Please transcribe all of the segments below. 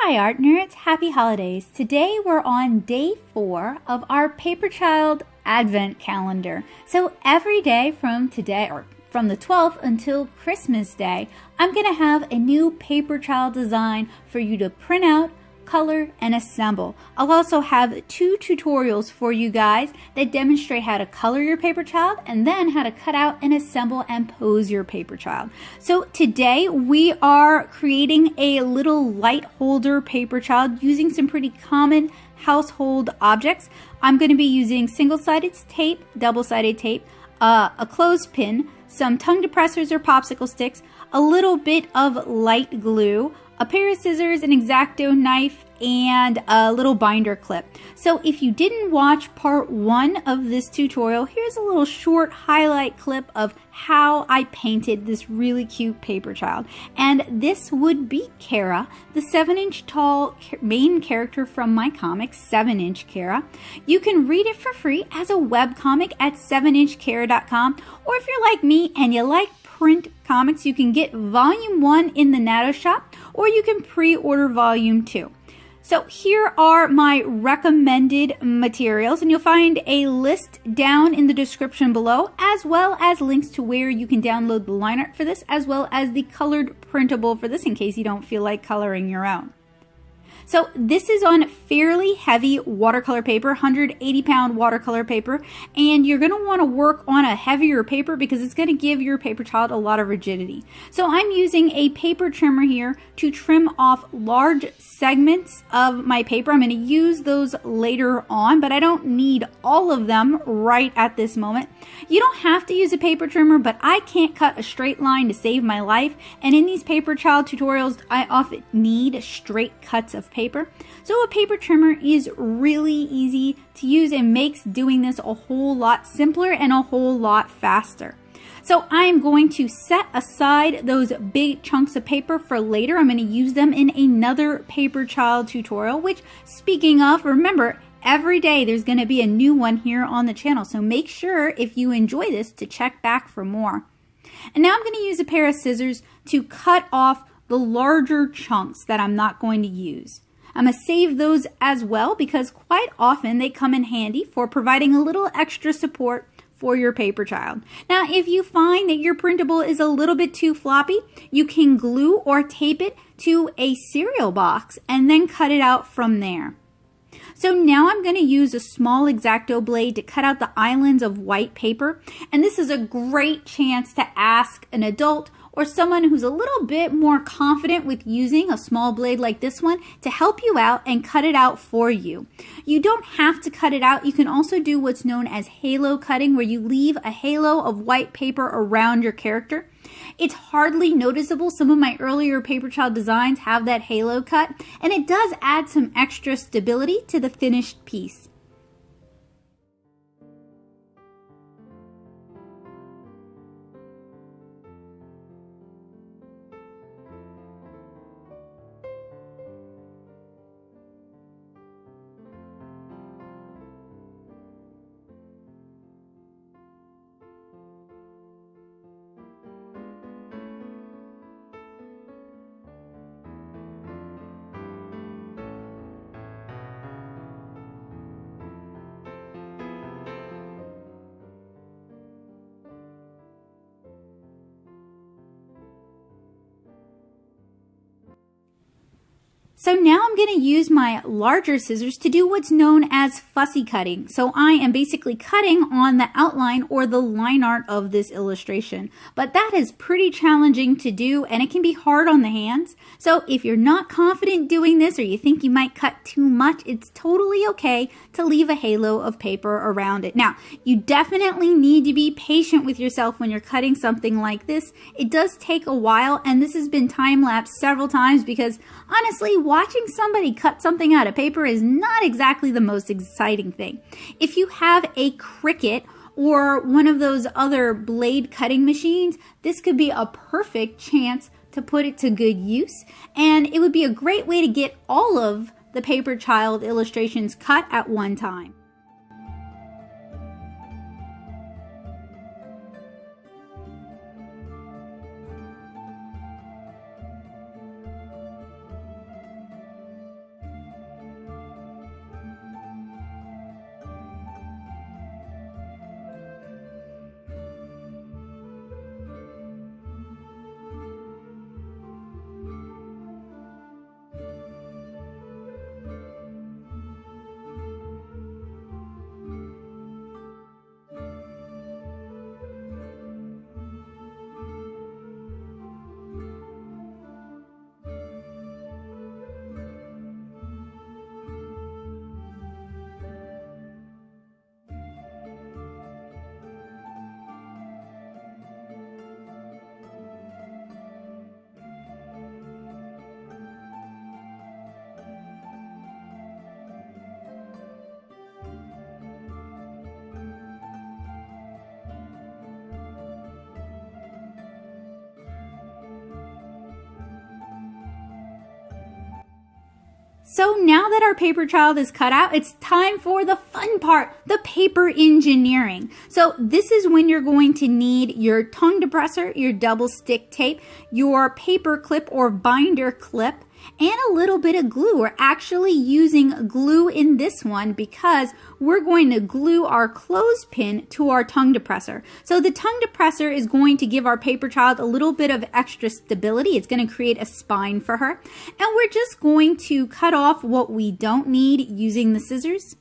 Hi art nerds, happy holidays. Today we're on day 4 of our Paperchild advent calendar. So every day from today, or from the 12th until Christmas Day, I'm going to have a new Paperchild design for you to print out, color, and assemble. I'll also have 2 tutorials for you guys that demonstrate how to color your Paperchild and then how to cut out and assemble and pose your Paperchild. So today we are creating a little light holder Paperchild using some pretty common household objects. I'm going to be using single-sided tape, double-sided tape, a clothespin, some tongue depressors or popsicle sticks, a little bit of light glue, a pair of scissors, an X-Acto knife, and a little binder clip. So if you didn't watch part 1 of this tutorial, here's a little short highlight clip of how I painted this really cute Paperchild. And this would be Kara, the 7-inch tall main character from my comic, 7-inch Kara. You can read it for free as a webcomic at 7inchkara.com, or if you're like me and you like print comics, you can get volume 1 in the Natto shop, or you can pre-order volume 2. So here are my recommended materials, and you'll find a list down in the description below, as well as links to where you can download the line art for this, as well as the colored printable for this in case you don't feel like coloring your own. So this is on fairly heavy watercolor paper, 180-pound watercolor paper, and you're going to want to work on a heavier paper because it's going to give your Paperchild a lot of rigidity. So I'm using a paper trimmer here to trim off large segments of my paper. I'm going to use those later on, but I don't need all of them right at this moment. You don't have to use a paper trimmer, but I can't cut a straight line to save my life, and in these Paperchild tutorials, I often need straight cuts of paper. So a paper trimmer is really easy to use and makes doing this a whole lot simpler and a whole lot faster. So I'm going to set aside those big chunks of paper for later. I'm going to use them in another Paperchild tutorial, which, speaking of, remember, every day there's going to be a new one here on the channel. So make sure if you enjoy this to check back for more. And now I'm going to use a pair of scissors to cut off the larger chunks that I'm not going to use. I'm going to save those as well because quite often they come in handy for providing a little extra support for your Paperchild. Now, if you find that your printable is a little bit too floppy, you can glue or tape it to a cereal box and then cut it out from there. So now I'm going to use a small X-Acto blade to cut out the islands of white paper, and this is a great chance to ask an adult or someone who's a little bit more confident with using a small blade like this one to help you out and cut it out for you. You don't have to cut it out. You can also do what's known as halo cutting, where you leave a halo of white paper around your character. It's hardly noticeable. Some of my earlier Paperchild designs have that halo cut, and it does add some extra stability to the finished piece. So now I'm going to use my larger scissors to do what's known as fussy cutting. So I am basically cutting on the outline or the line art of this illustration. But that is pretty challenging to do, and it can be hard on the hands. So if you're not confident doing this, or you think you might cut too much, it's totally okay to leave a halo of paper around it. Now, you definitely need to be patient with yourself when you're cutting something like this. It does take a while, and this has been time-lapsed several times because honestly, watching somebody cut something out of paper is not exactly the most exciting thing. If you have a Cricut or one of those other blade cutting machines, this could be a perfect chance to put it to good use, and it would be a great way to get all of the Paperchild illustrations cut at one time. So now that our paper child is cut out, it's time for the fun part, the paper engineering. So this is when you're going to need your tongue depressor, your double stick tape, your paper clip or binder clip, and a little bit of glue. We're actually using glue in this one because we're going to glue our clothespin to our tongue depressor. So the tongue depressor is going to give our paper child a little bit of extra stability. It's going to create a spine for her. And we're just going to cut off what we don't need using the scissors.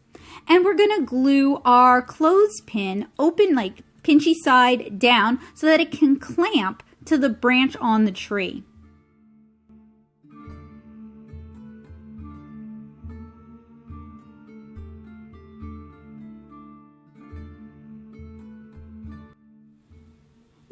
And we're going to glue our clothespin open, like pinchy side down, so that it can clamp to the branch on the tree.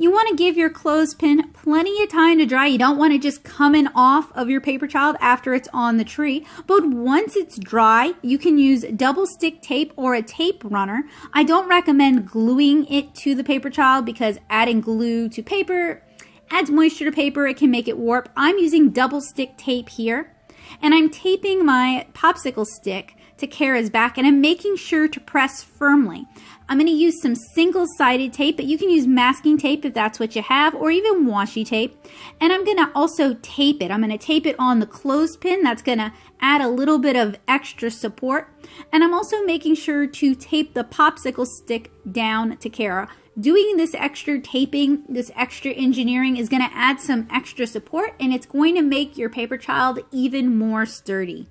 You want to give your clothespin plenty of time to dry. You don't want it just coming off of your paper child after it's on the tree. But once it's dry, you can use double stick tape or a tape runner. I don't recommend gluing it to the paper child because adding glue to paper adds moisture to paper. It can make it warp. I'm using double stick tape here, and I'm taping my popsicle stick to Kara's back, and I'm making sure to press firmly. I'm going to use some single-sided tape, but you can use masking tape if that's what you have, or even washi tape. And I'm going to also tape it. I'm going to tape it on the clothespin. That's going to add a little bit of extra support. And I'm also making sure to tape the popsicle stick down to Kara. Doing this extra taping, this extra engineering is going to add some extra support, and it's going to make your paper child even more sturdy.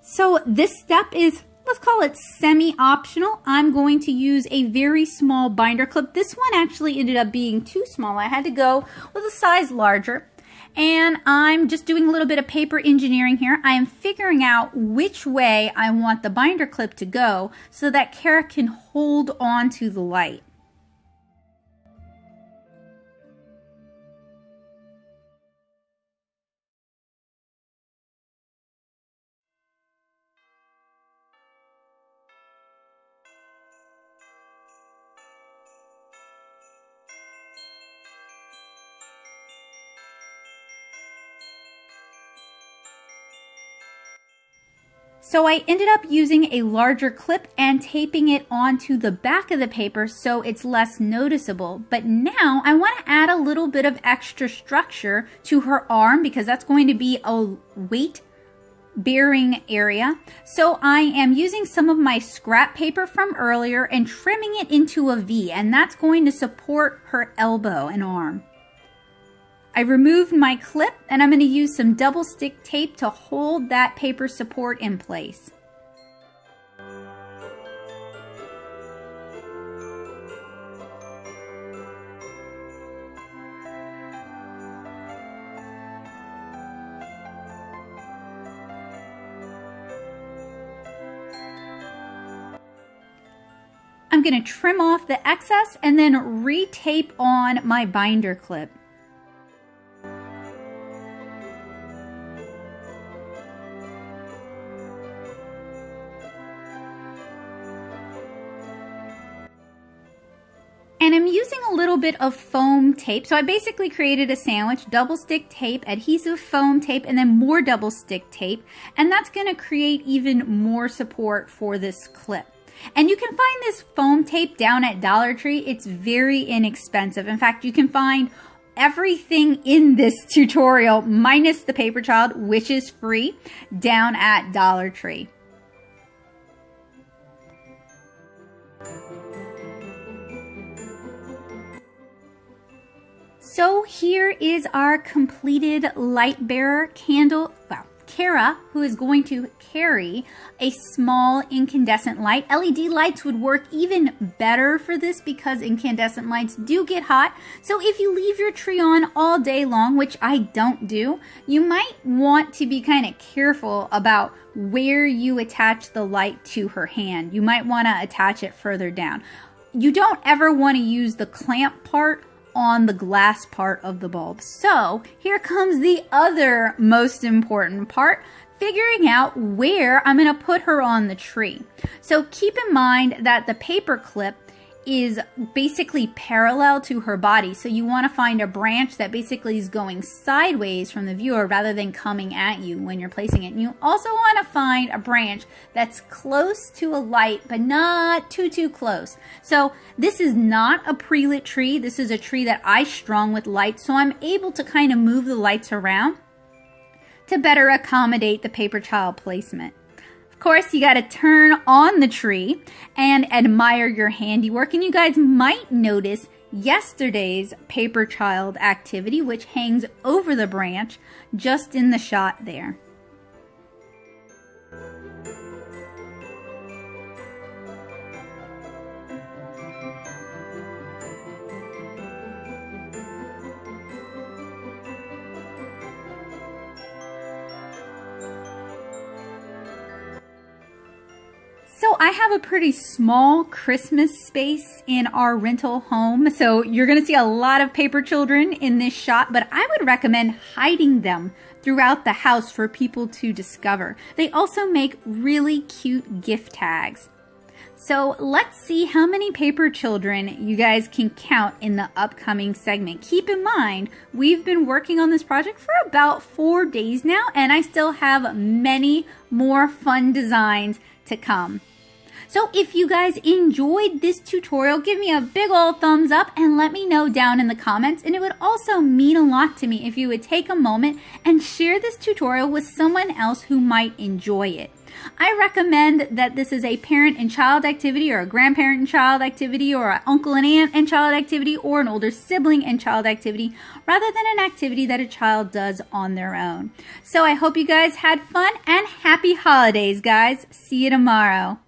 So this step is, let's call it semi-optional. I'm going to use a very small binder clip. This one actually ended up being too small. I had to go with a size larger. And I'm just doing a little bit of paper engineering here. I am figuring out which way I want the binder clip to go so that Kara can hold on to the light. So I ended up using a larger clip and taping it onto the back of the paper so it's less noticeable. But now I want to add a little bit of extra structure to her arm because that's going to be a weight bearing area. So I am using some of my scrap paper from earlier and trimming it into a V, and that's going to support her elbow and arm. I removed my clip, and I'm going to use some double stick tape to hold that paper support in place. I'm going to trim off the excess and then re-tape on my binder clip. And I'm using a little bit of foam tape. So I basically created a sandwich, double stick tape, adhesive foam tape, and then more double stick tape. And that's going to create even more support for this clip. And you can find this foam tape down at Dollar Tree. It's very inexpensive. In fact, you can find everything in this tutorial minus the Paperchild, which is free, down at Dollar Tree. So here is our completed light bearer candle, well, Kara, who is going to carry a small incandescent light. LED lights would work even better for this because incandescent lights do get hot. So if you leave your tree on all day long, which I don't do, you might want to be kind of careful about where you attach the light to her hand. You might want to attach it further down. You don't ever want to use the clamp part on the glass part of the bulb. So here comes the other most important part, figuring out where I'm going to put her on the tree. So keep in mind that the paper clip is basically parallel to her body. So you want to find a branch that basically is going sideways from the viewer rather than coming at you when you're placing it. And you also want to find a branch that's close to a light, but not too close. So this is not a pre-lit tree. This is a tree that I strung with lights. So I'm able to kind of move the lights around to better accommodate the Paperchild placement. Of course, you got to turn on the tree and admire your handiwork. And you guys might notice yesterday's Paperchild activity, which hangs over the branch just in the shot there. So I have a pretty small Christmas space in our rental home, so you're going to see a lot of paper children in this shot, but I would recommend hiding them throughout the house for people to discover. They also make really cute gift tags. So let's see how many paper children you guys can count in the upcoming segment. Keep in mind, we've been working on this project for about 4 days now, and I still have many more fun designs to come. So if you guys enjoyed this tutorial, give me a big old thumbs up and let me know down in the comments. And it would also mean a lot to me if you would take a moment and share this tutorial with someone else who might enjoy it. I recommend that this is a parent and child activity, or a grandparent and child activity, or an uncle and aunt and child activity, or an older sibling and child activity, rather than an activity that a child does on their own. So I hope you guys had fun, and happy holidays, guys. See you tomorrow.